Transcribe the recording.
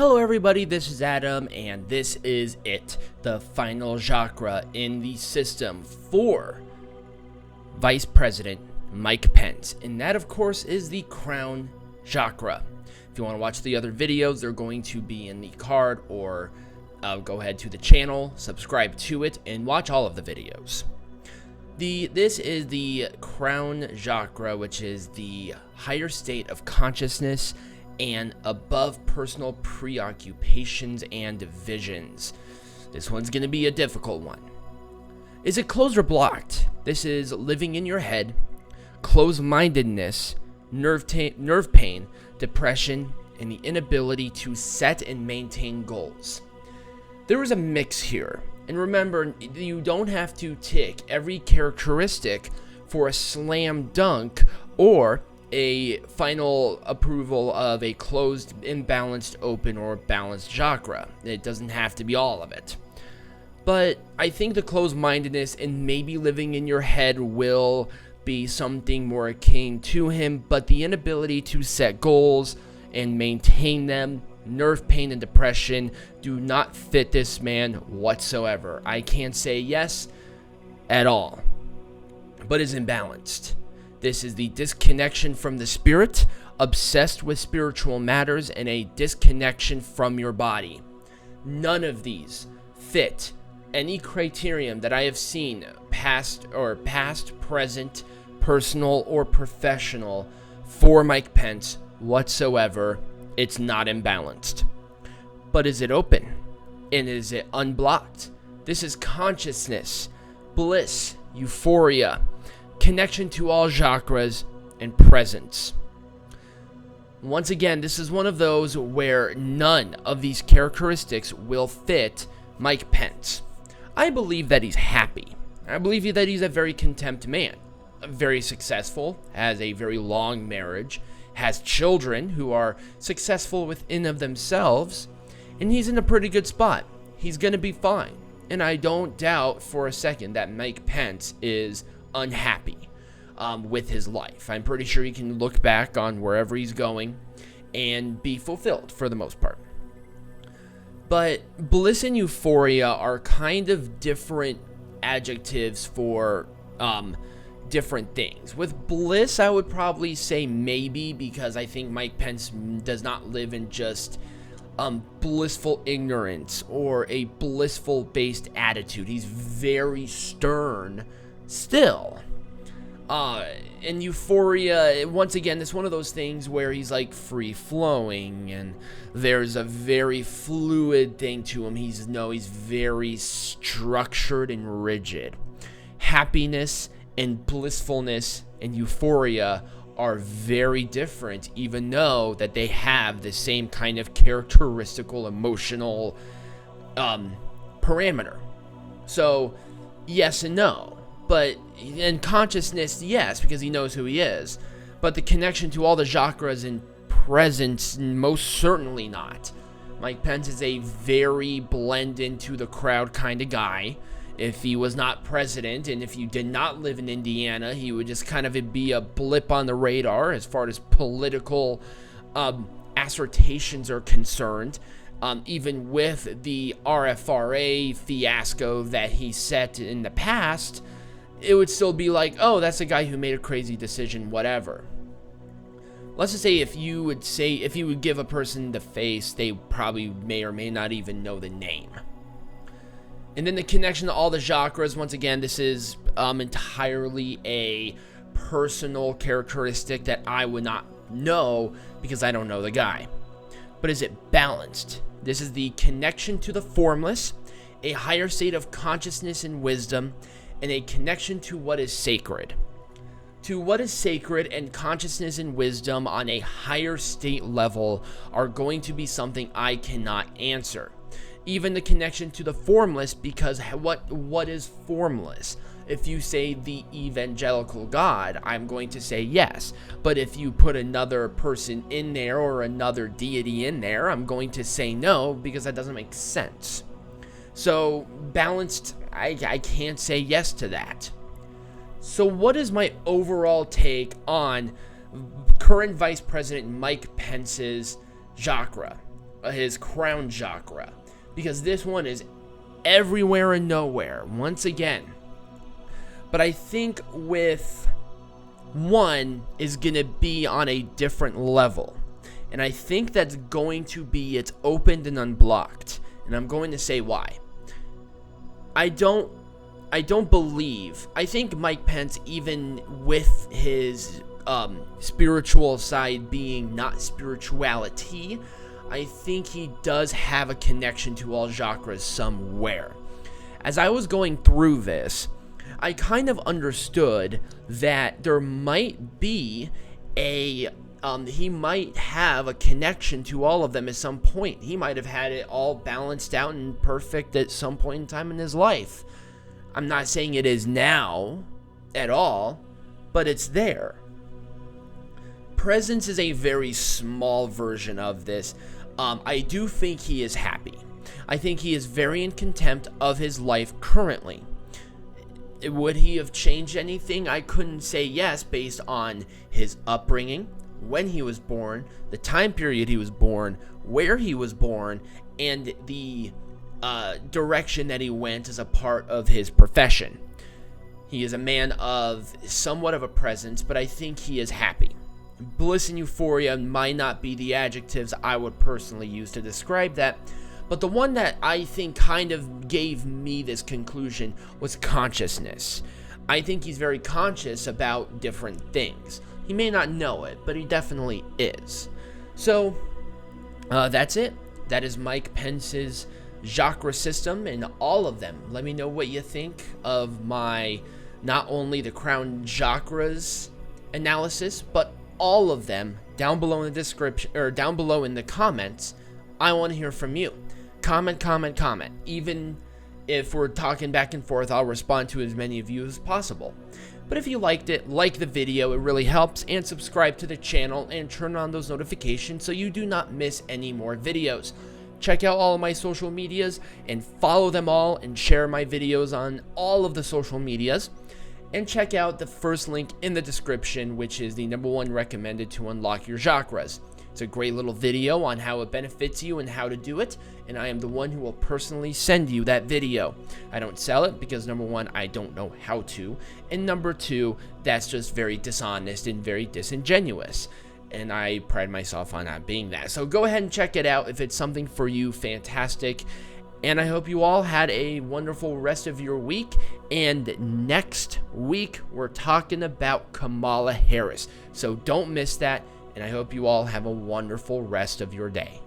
Hello everybody, this is Adam, and this is it, the final chakra in the system for Vice President Mike Pence, and that of course is the crown chakra. If you want to watch the other videos, they're going to be in the card, or go ahead to the channel, subscribe to it, and watch all of the videos. This is the crown chakra, which is the higher state of consciousness and above personal preoccupations and visions. This one's going to be a difficult one. Is it closed or blocked? This is living in your head, closed-mindedness, nerve pain, depression, and the inability to set and maintain goals. There is a mix here. And remember, you don't have to tick every characteristic for a slam dunk or a final approval of a closed, imbalanced, open, or balanced chakra. It doesn't have to be all of it. But I think the closed-mindedness and maybe living in your head will be something more akin to him, but the inability to set goals and maintain them, nerve pain and depression, do not fit this man whatsoever. I can't say yes at all, but is imbalanced. This is the disconnection from the spirit, obsessed with spiritual matters, and a disconnection from your body. None of these fit any criterion that I have seen, past, present, personal, or professional, for Mike Pence whatsoever. It's not imbalanced. But is it open? And is it unblocked? This is consciousness, bliss, euphoria, connection to all chakras, and presence. Once again, this is one of those where none of these characteristics will fit Mike Pence. I believe that he's happy. I believe that he's a very content man, very successful, has a very long marriage, has children who are successful within of themselves, and he's in a pretty good spot. He's going to be fine. And I don't doubt for a second that Mike Pence is unhappy with his life. I'm pretty sure he can look back on wherever he's going and be fulfilled for the most part. But bliss and euphoria are kind of different adjectives for different things. With bliss, I would probably say maybe, because I think Mike Pence does not live in just blissful ignorance or a blissful based attitude. He's very stern still. And euphoria, once again, it's one of those things where he's like free flowing, and there's a very fluid thing to him. He's very structured and rigid. Happiness and blissfulness and euphoria are very different, even though that they have the same kind of characteristical emotional parameter. So yes and no. But in consciousness, yes, because he knows who he is. But the connection to all the chakras and presence, most certainly not. Mike Pence is a very blend into the crowd kind of guy. If he was not president, and if you did not live in Indiana, he would just kind of be a blip on the radar as far as political assertions are concerned. Even with the RFRA fiasco that he set in the past, it would still be like, oh, that's a guy who made a crazy decision, whatever. Let's just say if you would give a person the face, they probably may or may not even know the name. And then the connection to all the chakras, once again, this is entirely a personal characteristic that I would not know because I don't know the guy. But is it balanced? This is the connection to the formless, a higher state of consciousness and wisdom, and a connection to what is sacred. To what is sacred and consciousness and wisdom on a higher state level are going to be something I cannot answer. Even the connection to the formless, because what is formless? If you say the evangelical God, I'm going to say yes. But if you put another person in there or another deity in there, I'm going to say no, because that doesn't make sense. So balanced, I can't say yes to that. So what is my overall take on current Vice President Mike Pence's chakra? his crown chakra, because this one is everywhere and nowhere once again. But I think with one is going to be on a different level. And I think that's going to be it's opened and unblocked. And I'm going to say why. I don't believe. I think Mike Pence, even with his spiritual side being not spirituality, I think he does have a connection to all chakras somewhere. As I was going through this, I kind of understood that there might be he might have a connection to all of them at some point. He might have had it all balanced out and perfect at some point in time in his life. I'm not saying it is now at all, but it's there. Presence is a very small version of this. I do think he is happy. I think he is very in contempt of his life currently. Would he have changed anything? I couldn't say yes based on his upbringing, when he was born, the time period he was born, where he was born, and the direction that he went as a part of his profession. He is a man of somewhat of a presence, but I think he is happy. Bliss and euphoria might not be the adjectives I would personally use to describe that, but the one that I think kind of gave me this conclusion was consciousness. I think he's very conscious about different things. He may not know it, but he definitely is. So, that's it. That is Mike Pence's chakra system and all of them. Let me know what you think of my, not only the crown chakras analysis, but all of them down below in the description, or down below in the comments. I want to hear from you. Comment. Even if we're talking back and forth, I'll respond to as many of you as possible. But if you liked it, like the video, it really helps, and subscribe to the channel and turn on those notifications so you do not miss any more videos. Check out all of my social medias and follow them all and share my videos on all of the social medias. And check out the first link in the description, which is the #1 recommended to unlock your chakras. It's a great little video on how it benefits you and how to do it, and I am the one who will personally send you that video. I don't sell it because #1, I don't know how to, and #2, that's just very dishonest and very disingenuous, and I pride myself on not being that. So go ahead and check it out. If it's something for you, fantastic. And I hope you all had a wonderful rest of your week. And next week, we're talking about Kamala Harris. So don't miss that. And I hope you all have a wonderful rest of your day.